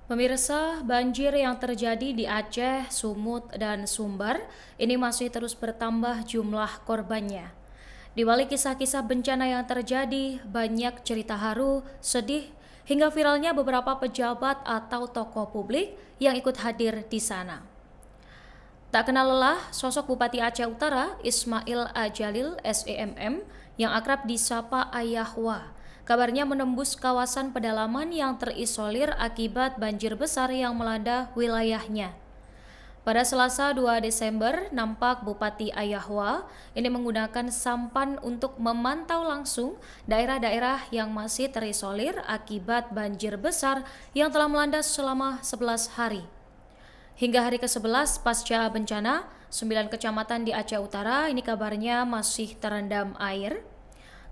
Pemirsa, banjir yang terjadi di Aceh, Sumut, dan Sumbar ini masih terus bertambah jumlah korbannya. Di balik kisah-kisah bencana yang terjadi, banyak cerita haru, sedih, hingga viralnya beberapa pejabat atau tokoh publik yang ikut hadir di sana. Tak kenal lelah, sosok Bupati Aceh Utara, Ismail Ajalil, SEMM, yang akrab disapa Ayahwa, kabarnya menembus kawasan pedalaman yang terisolir akibat banjir besar yang melanda wilayahnya. Pada Selasa 2 Desember, nampak Bupati Ayahwa ini menggunakan sampan untuk memantau langsung daerah-daerah yang masih terisolir akibat banjir besar yang telah melanda selama 11 hari. Hingga hari ke-11 pasca bencana, 9 kecamatan di Aceh Utara ini kabarnya masih terendam air.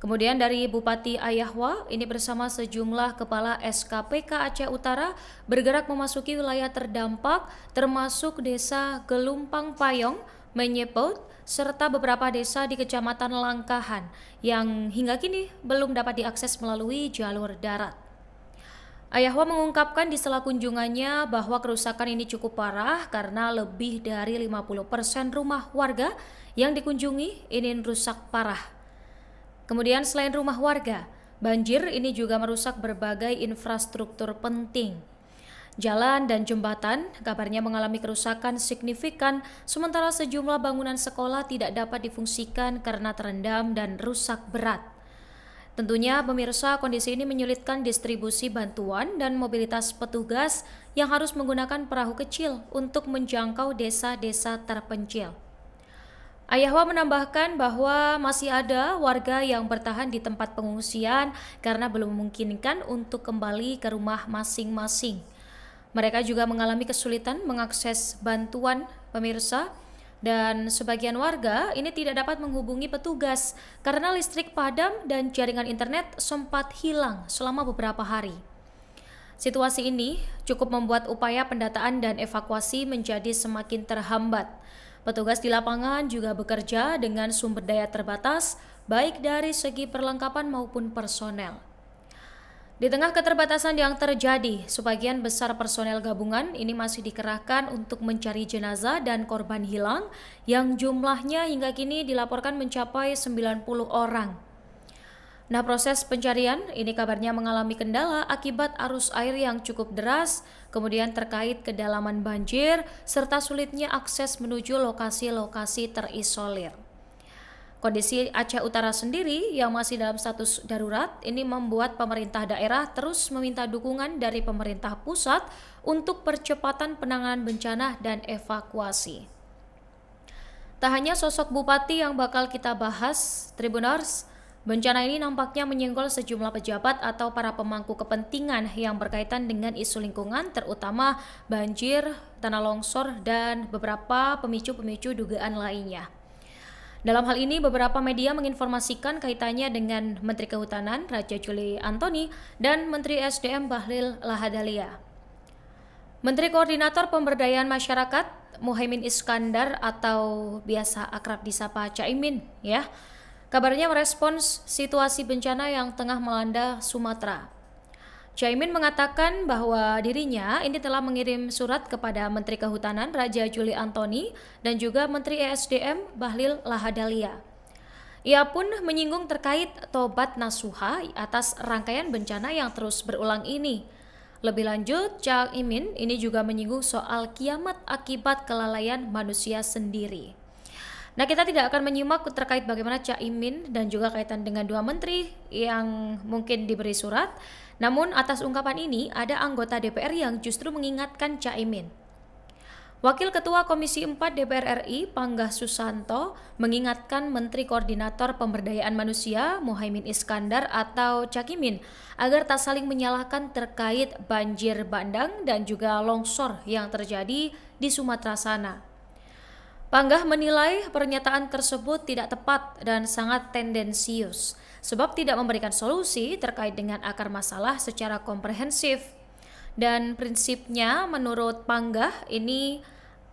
Kemudian dari Bupati Ayahwa ini bersama sejumlah kepala SKPK Aceh Utara bergerak memasuki wilayah terdampak termasuk desa Gelumpang Payong, Menyepot, serta beberapa desa di Kecamatan Langkahan yang hingga kini belum dapat diakses melalui jalur darat. Ayahwa mengungkapkan di sela kunjungannya bahwa kerusakan ini cukup parah karena lebih dari 50% rumah warga yang dikunjungi ini rusak parah. Kemudian selain rumah warga, banjir ini juga merusak berbagai infrastruktur penting. Jalan dan jembatan kabarnya mengalami kerusakan signifikan, sementara sejumlah bangunan sekolah tidak dapat difungsikan karena terendam dan rusak berat. Tentunya pemirsa, kondisi ini menyulitkan distribusi bantuan dan mobilitas petugas yang harus menggunakan perahu kecil untuk menjangkau desa-desa terpencil. Ayahwa menambahkan bahwa masih ada warga yang bertahan di tempat pengungsian karena belum memungkinkan untuk kembali ke rumah masing-masing. Mereka juga mengalami kesulitan mengakses bantuan pemirsa, dan sebagian warga ini tidak dapat menghubungi petugas karena listrik padam dan jaringan internet sempat hilang selama beberapa hari. Situasi ini cukup membuat upaya pendataan dan evakuasi menjadi semakin terhambat. Petugas di lapangan juga bekerja dengan sumber daya terbatas, baik dari segi perlengkapan maupun personel. Di tengah keterbatasan yang terjadi, sebagian besar personel gabungan ini masih dikerahkan untuk mencari jenazah dan korban hilang yang jumlahnya hingga kini dilaporkan mencapai 90 orang. Nah, proses pencarian ini kabarnya mengalami kendala akibat arus air yang cukup deras, kemudian terkait kedalaman banjir, serta sulitnya akses menuju lokasi-lokasi terisolir. Kondisi Aceh Utara sendiri yang masih dalam status darurat ini membuat pemerintah daerah terus meminta dukungan dari pemerintah pusat untuk percepatan penanganan bencana dan evakuasi. Tak hanya sosok bupati yang bakal kita bahas, Tribuners, bencana ini nampaknya menyenggol sejumlah pejabat atau para pemangku kepentingan yang berkaitan dengan isu lingkungan, terutama banjir, tanah longsor, dan beberapa pemicu-pemicu dugaan lainnya. Dalam hal ini, beberapa media menginformasikan kaitannya dengan Menteri Kehutanan Raja Juli Antoni dan Menteri SDM Bahlil Lahadalia. Menteri Koordinator Pemberdayaan Masyarakat Muhaimin Iskandar atau biasa akrab disapa Caimin ya, kabarnya merespons situasi bencana yang tengah melanda Sumatera. Caimin mengatakan bahwa dirinya ini telah mengirim surat kepada Menteri Kehutanan Raja Juli Antoni dan juga Menteri ESDM Bahlil Lahadalia. Ia pun menyinggung terkait tobat nasuha atas rangkaian bencana yang terus berulang ini. Lebih lanjut, Caimin ini juga menyinggung soal kiamat akibat kelalaian manusia sendiri. Nah, kita tidak akan menyimak terkait bagaimana Caimin dan juga kaitan dengan dua menteri yang mungkin diberi surat. Namun atas ungkapan ini ada anggota DPR yang justru mengingatkan Caimin. Wakil Ketua Komisi 4 DPR RI Panggah Susanto mengingatkan Menteri Koordinator Pemberdayaan Manusia Muhaimin Iskandar atau Cakimin agar tak saling menyalahkan terkait banjir bandang dan juga longsor yang terjadi di Sumatera sana. Panggah menilai pernyataan tersebut tidak tepat dan sangat tendensius, sebab tidak memberikan solusi terkait dengan akar masalah secara komprehensif. Dan prinsipnya menurut Panggah ini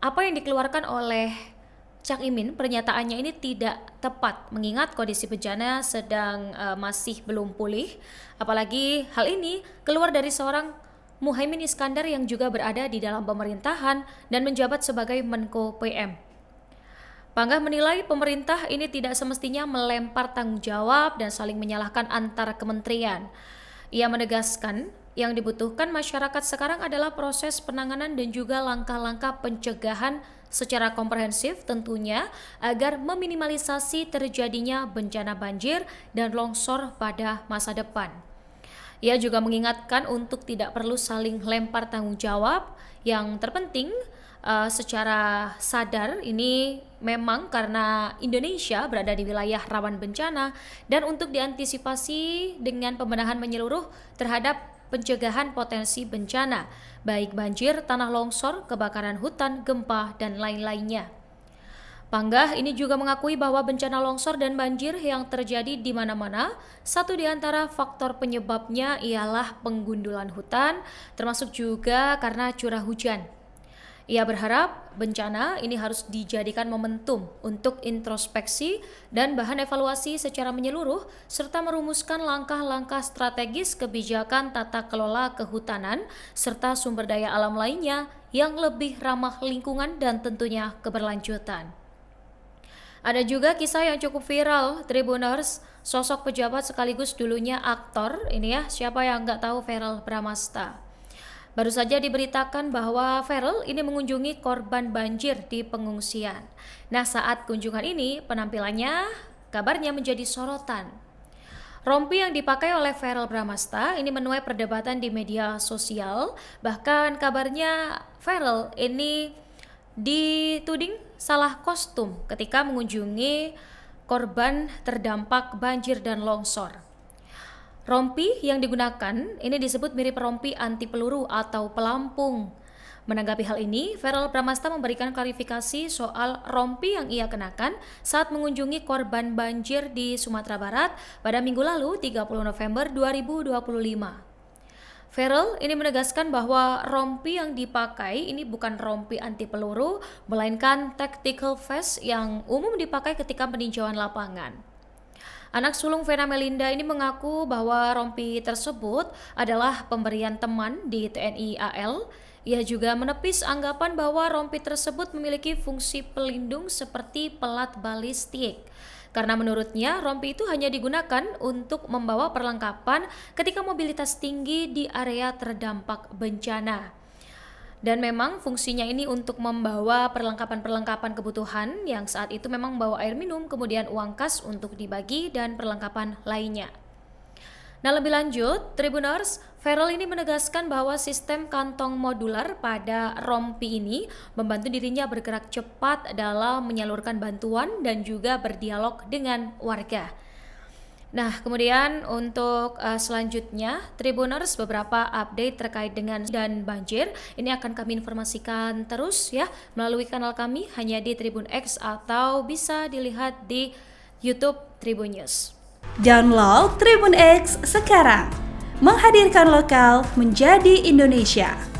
apa yang dikeluarkan oleh Cak Imin, pernyataannya ini tidak tepat mengingat kondisi bencana sedang masih belum pulih. Apalagi hal ini keluar dari seorang Muhaimin Iskandar yang juga berada di dalam pemerintahan dan menjabat sebagai Menko PM. Panggah menilai pemerintah ini tidak semestinya melempar tanggung jawab dan saling menyalahkan antar kementerian. Ia menegaskan yang dibutuhkan masyarakat sekarang adalah proses penanganan dan juga langkah-langkah pencegahan secara komprehensif tentunya agar meminimalisasi terjadinya bencana banjir dan longsor pada masa depan. Ia juga mengingatkan untuk tidak perlu saling lempar tanggung jawab. Yang terpenting secara sadar ini memang karena Indonesia berada di wilayah rawan bencana dan untuk diantisipasi dengan pembenahan menyeluruh terhadap pencegahan potensi bencana, baik banjir, tanah longsor, kebakaran hutan, gempa, dan lain-lainnya. Panggah ini juga mengakui bahwa bencana longsor dan banjir yang terjadi di mana-mana, satu di antara faktor penyebabnya ialah penggundulan hutan, termasuk juga karena curah hujan. Ia berharap bencana ini harus dijadikan momentum untuk introspeksi dan bahan evaluasi secara menyeluruh, serta merumuskan langkah-langkah strategis kebijakan tata kelola kehutanan, serta sumber daya alam lainnya yang lebih ramah lingkungan dan tentunya keberlanjutan. Ada juga kisah yang cukup viral, Tribuners, sosok pejabat sekaligus dulunya aktor, ini ya, siapa yang nggak tahu Verrel Bramasta. Baru saja diberitakan bahwa Verrel ini mengunjungi korban banjir di pengungsian. Nah, saat kunjungan ini, penampilannya kabarnya menjadi sorotan. Rompi yang dipakai oleh Verrel Bramasta ini menuai perdebatan di media sosial, bahkan kabarnya Verrel ini dituding salah kostum ketika mengunjungi korban terdampak banjir dan longsor. Rompi yang digunakan ini disebut mirip rompi anti peluru atau pelampung. Menanggapi hal ini, Verrel Bramasta memberikan klarifikasi soal rompi yang ia kenakan saat mengunjungi korban banjir di Sumatera Barat pada Minggu lalu 30 November 2025. Verrel ini menegaskan bahwa rompi yang dipakai ini bukan rompi anti peluru, melainkan tactical vest yang umum dipakai ketika peninjauan lapangan. Anak sulung Vena Melinda ini mengaku bahwa rompi tersebut adalah pemberian teman di TNI AL. Ia juga menepis anggapan bahwa rompi tersebut memiliki fungsi pelindung seperti pelat balistik. Karena menurutnya rompi itu hanya digunakan untuk membawa perlengkapan ketika mobilitas tinggi di area terdampak bencana. Dan memang fungsinya ini untuk membawa perlengkapan-perlengkapan kebutuhan yang saat itu memang membawa air minum, kemudian uang kas untuk dibagi dan perlengkapan lainnya. Nah, lebih lanjut, Tribuners, Verrel ini menegaskan bahwa sistem kantong modular pada rompi ini membantu dirinya bergerak cepat dalam menyalurkan bantuan dan juga berdialog dengan warga. Nah, kemudian untuk selanjutnya, Tribuners, beberapa update terkait dengan dan banjir ini akan kami informasikan terus ya melalui kanal kami hanya di Tribun X atau bisa dilihat di YouTube Tribun News. Download Tribun X sekarang, menghadirkan lokal menjadi Indonesia.